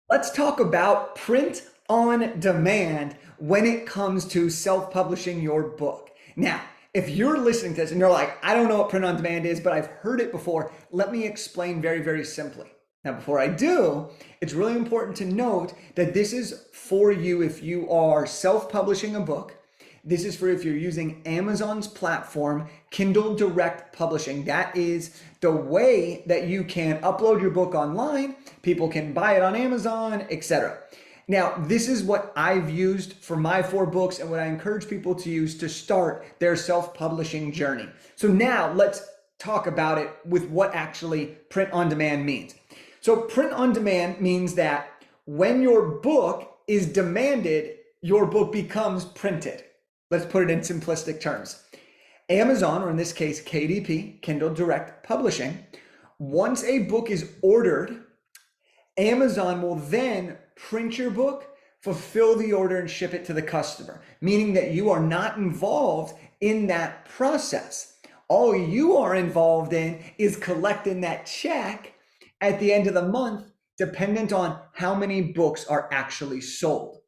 Let's talk about print on demand when it comes to self-publishing your book. Now, if you're listening to this and you're like, I don't know what print on demand is, but I've heard it before, let me explain very, very simply. Now, before I do, it's really important to note that this is for you if you are self-publishing a book. This is for if you're using Amazon's platform, Kindle Direct Publishing. That is the way that you can upload your book online. People can buy it on Amazon, etc. Now, this is what I've used for my 4 books and what I encourage people to use to start their self-publishing journey. So now let's talk about it with what actually print on demand means. So print on demand means that when your book is demanded, your book becomes printed. Let's put it in simplistic terms. Amazon, or in this case, KDP, Kindle Direct Publishing, once a book is ordered, Amazon will then print your book, fulfill the order, and ship it to the customer, meaning that you are not involved in that process. All you are involved in is collecting that check at the end of the month, dependent on how many books are actually sold.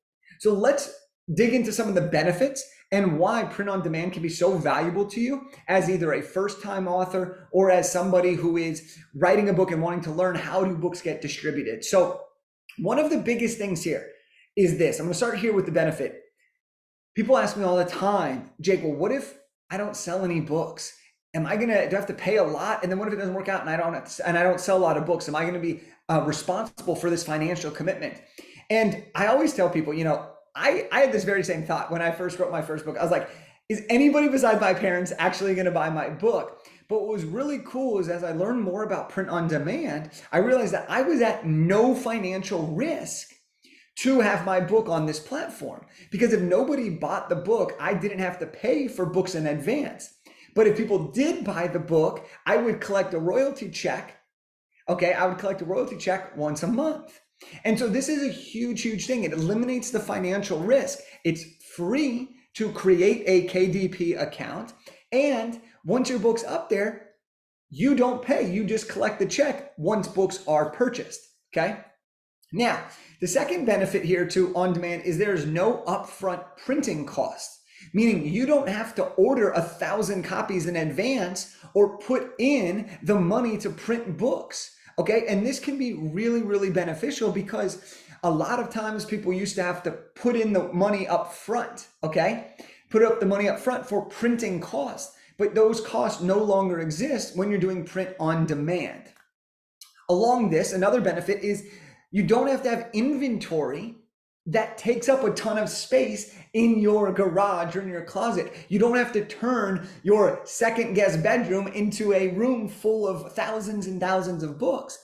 So let's dig into some of the benefits and why print on demand can be so valuable to you as either a first-time author or as somebody who is writing a book and wanting to learn how do books get distributed. So one of the biggest things here is this. I'm going to start here with the benefit. People ask me all the time, Jake, well, what if I don't sell any books? Do I have to pay a lot? And then what if it doesn't work out and I don't sell a lot of books? Am I going to be responsible for this financial commitment? And I always tell people, I had this very same thought when I first wrote my first book. I was like, is anybody besides my parents actually going to buy my book? But what was really cool is as I learned more about print on demand, I realized that I was at no financial risk to have my book on this platform. Because if nobody bought the book, I didn't have to pay for books in advance. But if people did buy the book, I would collect a royalty check. Okay, I would collect a royalty check once a month. And so this is a huge, huge thing. It eliminates the financial risk. It's free to create a KDP account. And once your book's up there, you don't pay. You just collect the check once books are purchased. Okay. Now, the second benefit here to on demand is there's no upfront printing costs, meaning you don't have to order 1,000 copies in advance or put in the money to print books. Okay, and this can be really, really beneficial because a lot of times people used to have to put in the money up front, okay? Put up the money up front for printing costs, but those costs no longer exist when you're doing print on demand. Along this, another benefit is you don't have to have inventory that takes up a ton of space in your garage or in your closet. You don't have to turn your second guest bedroom into a room full of thousands and thousands of books.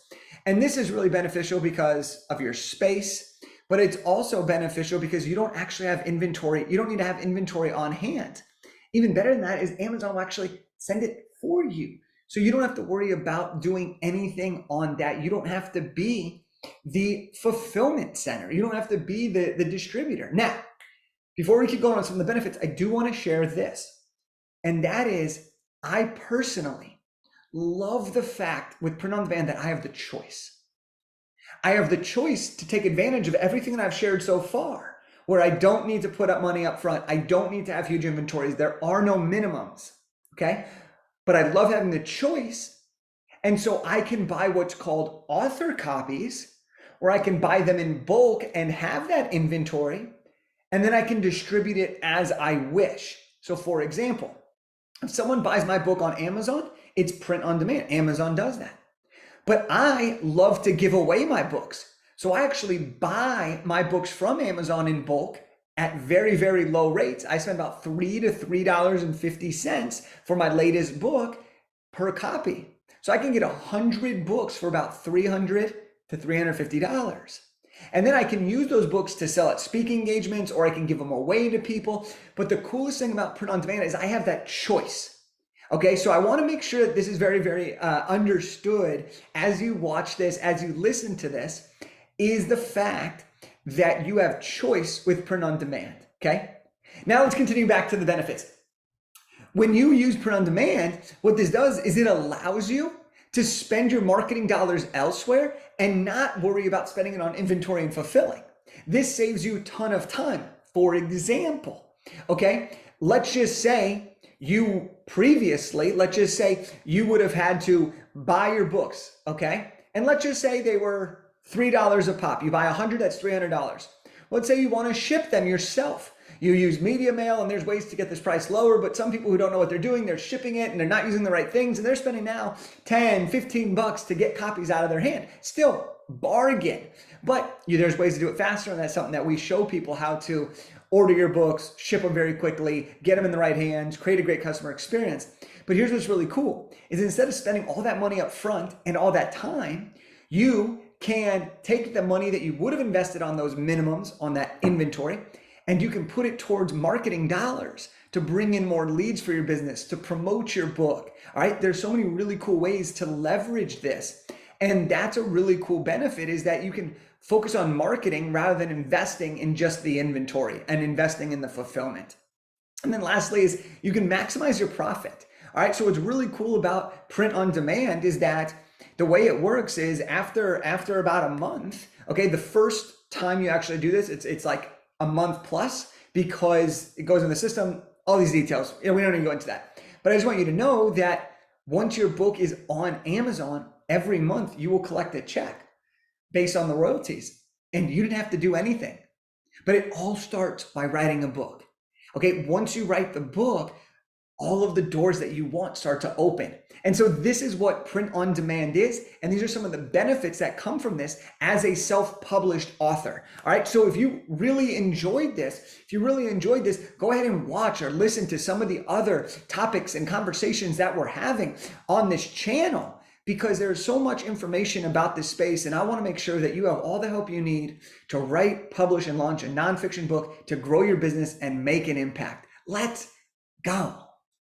And this is really beneficial because of your space, but it's also beneficial because you don't actually have inventory. You don't need to have inventory on hand. Even better than that is Amazon will actually send it for you. So you don't have to worry about doing anything on that. You don't have to be the fulfillment center. You don't have to be the distributor. Now, before we keep going on some of the benefits, I do want to share this. And that is, I personally love the fact with print on demand that I have the choice. I have the choice to take advantage of everything that I've shared so far, where I don't need to put up money up front. I don't need to have huge inventories. There are no minimums, okay? But I love having the choice. And so I can buy what's called author copies, or I can buy them in bulk and have that inventory, and then I can distribute it as I wish. So for example, if someone buys my book on Amazon, it's print on demand. Amazon does that. But I love to give away my books. So I actually buy my books from Amazon in bulk at very, very low rates. I spend about $3 to $3.50 for my latest book per copy. So I can get 100 books for about $300 to $350. And then I can use those books to sell at speaking engagements, or I can give them away to people. But the coolest thing about print on demand is I have that choice. Okay, so I want to make sure that this is very, very understood as you watch this, as you listen to this, is the fact that you have choice with print on demand. Okay, now let's continue back to the benefits. When you use print on demand, what this does is it allows you to spend your marketing dollars elsewhere and not worry about spending it on inventory and fulfilling. This saves you a ton of time. For example, okay, let's just say you previously, let's just say you would have had to buy your books, okay? And let's just say they were $3 a pop. You buy 100, that's $300. Let's say you want to ship them yourself. You use media mail, and there's ways to get this price lower, but some people who don't know what they're doing, they're shipping it and they're not using the right things, and they're spending now 10, 15 bucks to get copies out of their hand. Still, bargain. But there's ways to do it faster, and that's something that we show people how to order your books, ship them very quickly, get them in the right hands, create a great customer experience. But here's what's really cool, is instead of spending all that money up front and all that time, you can take the money that you would have invested on those minimums, on that inventory, and you can put it towards marketing dollars to bring in more leads for your business, to promote your book. All right, there's so many really cool ways to leverage this. And that's a really cool benefit, is that you can focus on marketing rather than investing in just the inventory and investing in the fulfillment. And then lastly is you can maximize your profit. All right, so what's really cool about print on demand is that the way it works is after about a month, okay, the first time you actually do this, it's like a month plus, because it goes in the system, all these details. We don't need to go into that. But I just want you to know that once your book is on Amazon, every month you will collect a check based on the royalties, and you didn't have to do anything. But it all starts by writing a book. Okay, once you write the book, all of the doors that you want start to open. And so this is what print on demand is. And these are some of the benefits that come from this as a self-published author. All right. So if you really enjoyed this, go ahead and watch or listen to some of the other topics and conversations that we're having on this channel, because there's so much information about this space. And I want to make sure that you have all the help you need to write, publish, and launch a nonfiction book to grow your business and make an impact. Let's go.